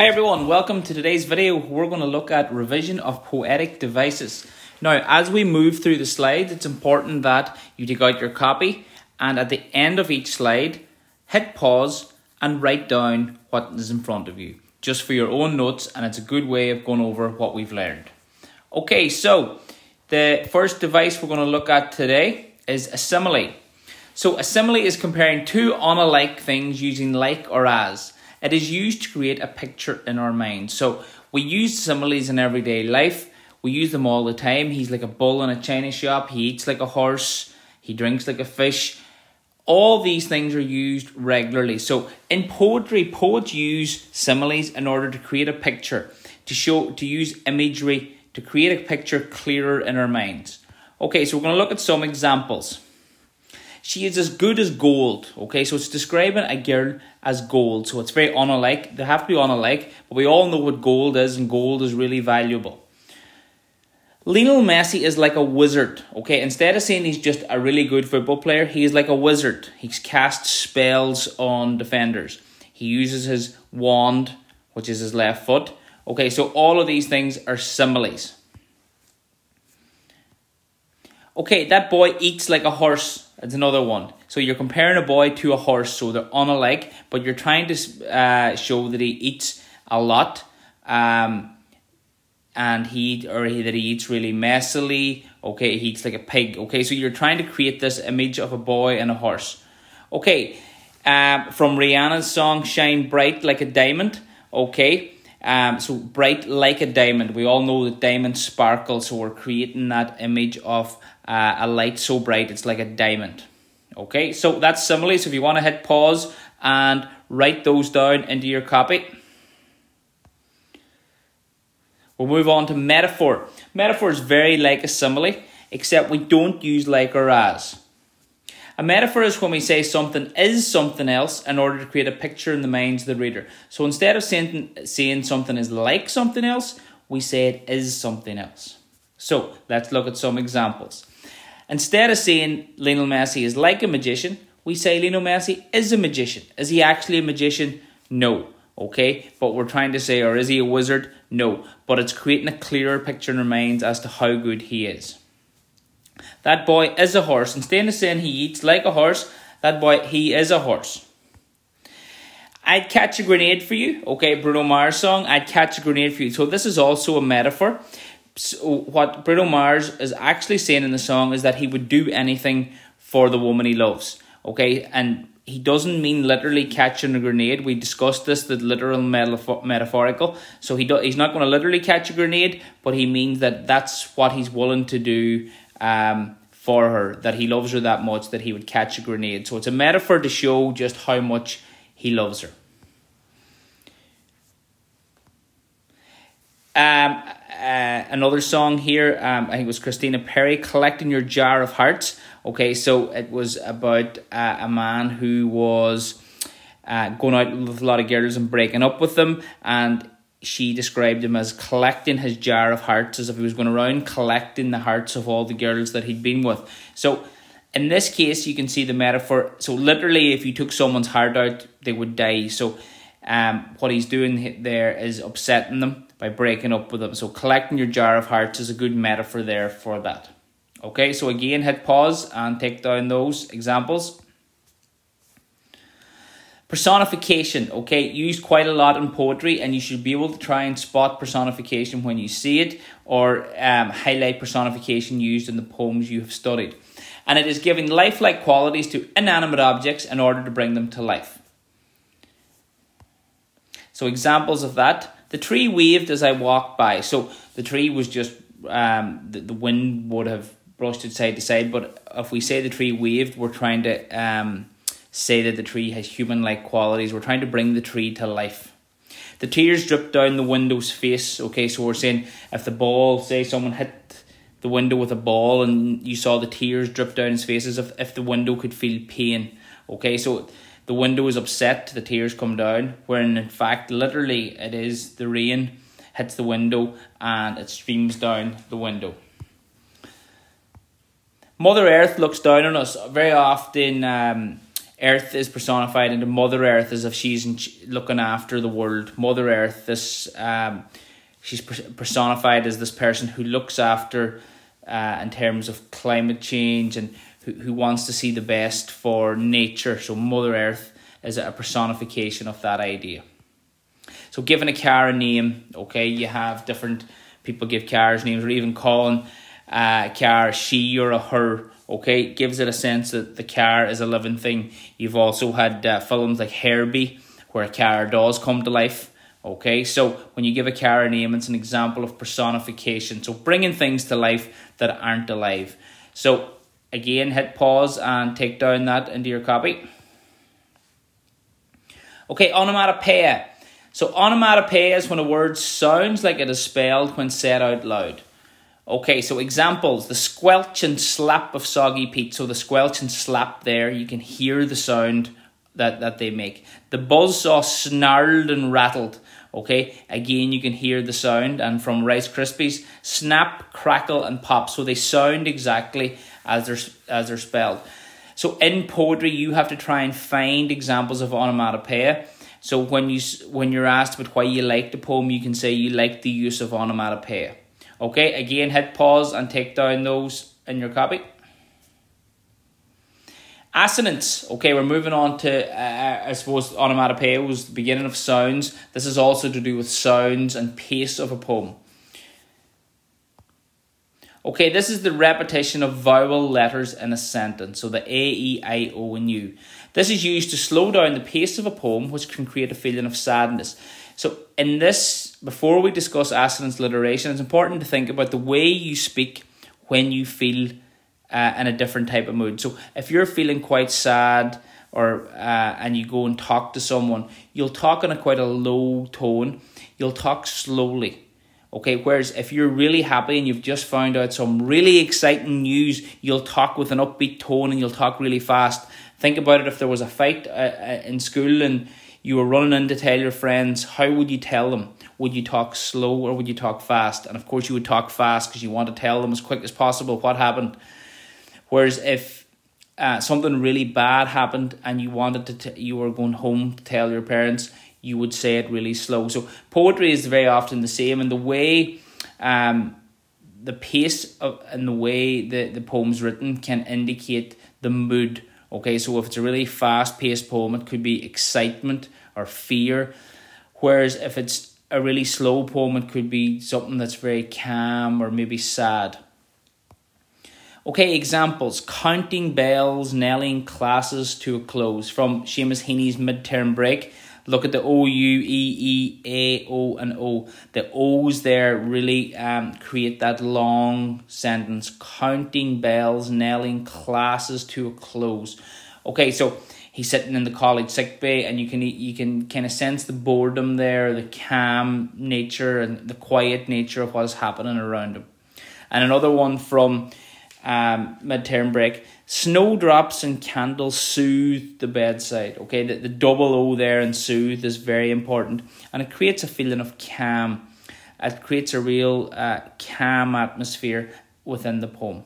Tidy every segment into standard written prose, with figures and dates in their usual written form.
Hi everyone, welcome to today's video. We're going to look at revision of poetic devices. Now, as we move through the slides, it's important that you take out your copy and at the end of each slide, hit pause and write down what is in front of you, just for your own notes, and it's a good way of going over what we've learned. Okay, so the first device we're going to look at today is a simile. So a simile is comparing two unalike things using like or as. It is used to create a picture in our mind. So we use similes in everyday life. We use them all the time. He's like a bull in a china shop. He eats like a horse. He drinks like a fish. All these things are used regularly. So in poetry, poets use similes in order to create a picture, to use imagery, to create a picture clearer in our minds. Okay, so we're going to look at some examples. She is as good as gold. Okay, so it's describing a girl as gold. So it's very unalike. They have to be unalike, but we all know what gold is, and gold is really valuable. Lionel Messi is like a wizard. Okay, instead of saying he's just a really good football player, he is like a wizard. He casts spells on defenders. He uses his wand, which is his left foot. Okay, so all of these things are similes. Okay, that boy eats like a horse. It's another one. So you're comparing a boy to a horse, so they're unalike, but you're trying to show that he eats a lot, and that he eats really messily. Okay, he eats like a pig. Okay, so you're trying to create this image of a boy and a horse. Okay, from Rihanna's song "Shine Bright Like a Diamond." Okay, so bright like a diamond. We all know that diamonds sparkle, so we're creating that image of a light so bright it's like a diamond. Okay, so that's simile. So if you want to hit pause and write those down into your copy. We'll move on to metaphor. Metaphor is very like a simile, except we don't use like or as. A metaphor is when we say something is something else in order to create a picture in the minds of the reader. So instead of saying something is like something else, we say it is something else. So let's look at some examples. Instead of saying Lionel Messi is like a magician, we say Lionel Messi is a magician. Is he actually a magician? No. Okay, but we're trying to say, or is he a wizard? No. But it's creating a clearer picture in our minds as to how good he is. That boy is a horse. Instead of saying he eats like a horse, that boy, he is a horse. I'd catch a grenade for you. Okay, Bruno Mars song, I'd catch a grenade for you. So this is also a metaphor. So what Bruno Mars is actually saying in the song is that he would do anything for the woman he loves. Okay, and he doesn't mean literally catching a grenade. We discussed this, the literal metaphorical. So he's not going to literally catch a grenade, but he means that that's what he's willing to do for her, that he loves her that much that he would catch a grenade. So it's a metaphor to show just how much he loves her. Another song here, I think it was Christina Perri, Collecting Your Jar of Hearts. Okay, so it was about a man who was going out with a lot of girls and breaking up with them, and she described him as collecting his jar of hearts, as if he was going around collecting the hearts of all the girls that he'd been with. So in this case, you can see the metaphor. So literally, if you took someone's heart out, they would die. So what he's doing there is upsetting them by breaking up with them. So collecting your jar of hearts is a good metaphor there for that. Okay, so again, hit pause and take down those examples. Personification, okay, used quite a lot in poetry, and you should be able to try and spot personification when you see it, or highlight personification used in the poems you have studied. And it is giving lifelike qualities to inanimate objects in order to bring them to life. So examples of that: the tree waved as I walked by. So the tree was just, the wind would have brushed it side to side, but if we say the tree waved, we're trying to say that the tree has human-like qualities. We're trying to bring the tree to life. The tears dripped down the window's face. Okay, so we're saying if the ball, say someone hit the window with a ball and you saw the tears drip down his face, as if the window could feel pain. Okay, so the window is upset, the tears come down, when in fact, literally, it is the rain hits the window and it streams down the window. Mother Earth looks down on us. Very often Earth is personified into Mother Earth as if she's looking after the world. Mother Earth, she's personified as this person who looks after in terms of climate change and who wants to see the best for nature. So Mother Earth is a personification of that idea. So giving a car a name, okay, you have different people give cars names, or even calling a car a she or a her, okay, gives it a sense that the car is a living thing. You've also had films like Herbie, where a car does come to life, okay. So when you give a car a name, it's an example of personification. So bringing things to life that aren't alive. So again, hit pause and take down that into your copy. Okay, onomatopoeia. So onomatopoeia is when a word sounds like it is spelled when said out loud. Okay, so examples, the squelch and slap of soggy peat. So the squelch and slap there, you can hear the sound that they make. The buzzsaw snarled and rattled. Okay, again, you can hear the sound. And from Rice Krispies, snap, crackle, and pop. So they sound exactly as they're spelled. So in poetry, you have to try and find examples of onomatopoeia. So when you're asked about why you like the poem, you can say you like the use of onomatopoeia. Okay, again, hit pause and take down those in your copy. Assonance. Okay, we're moving on to, I suppose, onomatopoeia was the beginning of sounds. This is also to do with sounds and pace of a poem. Okay, this is the repetition of vowel letters in a sentence. So the A, E, I, O, and U. This is used to slow down the pace of a poem, which can create a feeling of sadness. So in this, before we discuss assonance alliteration, it's important to think about the way you speak when you feel in a different type of mood. So if you're feeling quite sad, or and you go and talk to someone, you'll talk in quite a low tone. You'll talk slowly. Okay, whereas if you're really happy and you've just found out some really exciting news, you'll talk with an upbeat tone and you'll talk really fast. Think about it, if there was a fight in school and you were running in to tell your friends, how would you tell them? Would you talk slow or would you talk fast? And of course you would talk fast because you want to tell them as quick as possible what happened. Whereas if something really bad happened and you wanted you were going home to tell your parents, you would say it really slow. So poetry is very often the same, and the way the pace and the way the poem's written can indicate the mood. Okay, so if it's a really fast-paced poem, it could be excitement or fear. Whereas if it's a really slow poem, it could be something that's very calm or maybe sad. Okay, examples. Counting bells, nailing classes to a close. From Seamus Heaney's Midterm Break. Look at the O, U, E, E, A, O, and O. The O's there really create that long sentence. Counting bells, nailing classes to a close. Okay, so he's sitting in the college sick bay, and you can kind of sense the boredom there, the calm nature and the quiet nature of what is happening around him. And another one from Midterm Break. Snowdrops and candles soothe the bedside. Okay, the double O there in soothe is very important, and it creates a feeling of calm. It creates a real calm atmosphere within the poem.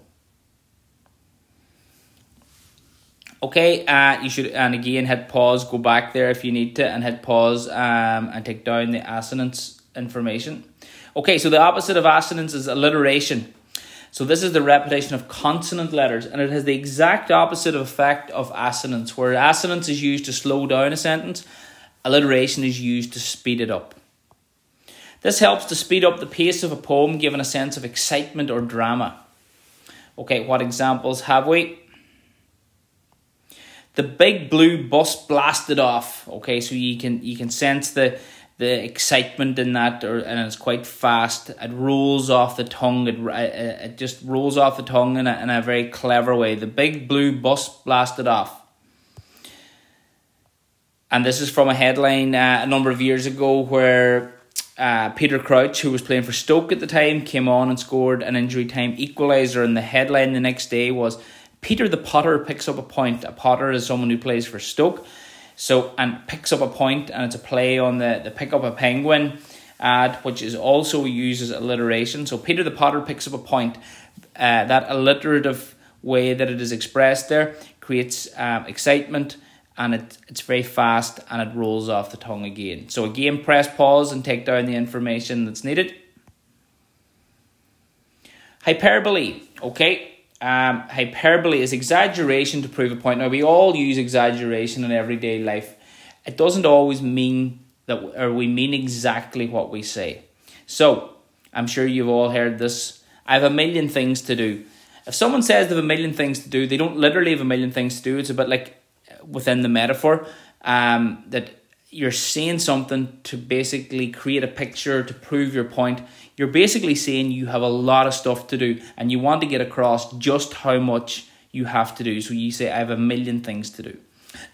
Okay, you should, and again, hit pause, go back there if you need to, and hit pause and take down the assonance information. Okay, so the opposite of assonance is alliteration. So this is the repetition of consonant letters, and it has the exact opposite effect of assonance. Where assonance is used to slow down a sentence, alliteration is used to speed it up. This helps to speed up the pace of a poem, giving a sense of excitement or drama. Okay, what examples have we? The big blue bus blasted off. Okay, so you can sense the excitement in that, and it's quite fast. It rolls off the tongue. It just rolls off the tongue in a very clever way. The big blue bus blasted off. And this is from a headline a number of years ago where Peter Crouch, who was playing for Stoke at the time, came on and scored an injury time equaliser. And the headline the next day was, Peter the Potter picks up a point. A Potter is someone who plays for Stoke. So, and picks up a point, and it's a play on the pick up a penguin ad, which is also used as alliteration. So Peter the Potter picks up a point. That alliterative way that it is expressed there creates excitement and it's very fast and it rolls off the tongue again. So again, press pause and take down the information that's needed. Hyperbole, okay. Hyperbole is exaggeration to prove a point. Now, we all use exaggeration in everyday life. It doesn't always mean that, or we mean exactly what we say. So, I'm sure you've all heard this. I have a million things to do. If someone says they have a million things to do, they don't literally have a million things to do. It's a bit like within the metaphor, that you're saying something to basically create a picture to prove your point. You're basically saying you have a lot of stuff to do and you want to get across just how much you have to do. So you say, I have a million things to do.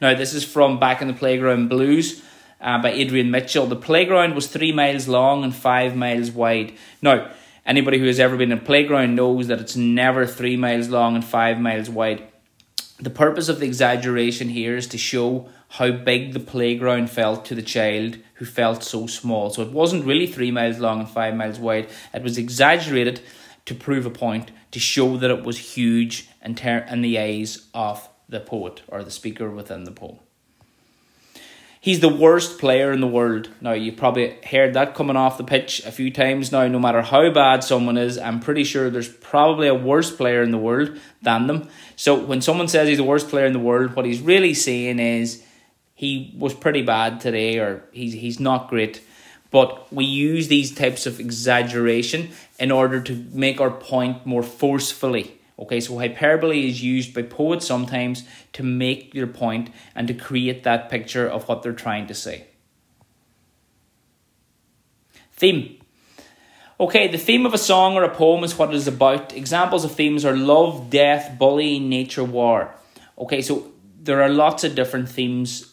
Now, this is from Back in the Playground Blues by Adrian Mitchell. The playground was 3 miles long and 5 miles wide. Now, anybody who has ever been in a playground knows that it's never 3 miles long and 5 miles wide. The purpose of the exaggeration here is to show how big the playground felt to the child who felt so small. So it wasn't really 3 miles long and 5 miles wide. It was exaggerated to prove a point, to show that it was huge in the eyes of the poet or the speaker within the poem. He's the worst player in the world. Now, you probably heard that coming off the pitch a few times now. No matter how bad someone is, I'm pretty sure there's probably a worse player in the world than them. So when someone says he's the worst player in the world, what he's really saying is he was pretty bad today, or he's not great. But we use these types of exaggeration in order to make our point more forcefully. Okay, so hyperbole is used by poets sometimes to make your point and to create that picture of what they're trying to say. Theme. Okay, the theme of a song or a poem is what it is about. Examples of themes are love, death, bullying, nature, war. Okay, so there are lots of different themes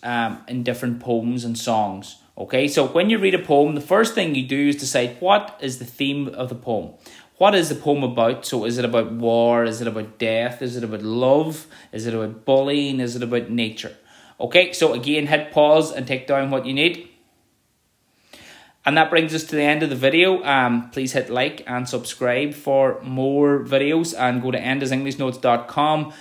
in different poems and songs. Okay, so when you read a poem, the first thing you do is decide what is the theme of the poem. What is the poem about? So is it about war? Is it about death? Is it about love? Is it about bullying? Is it about nature? Okay, so again, hit pause and take down what you need. And that brings us to the end of the video. Please hit like and subscribe for more videos, and go to endasenglishnotescom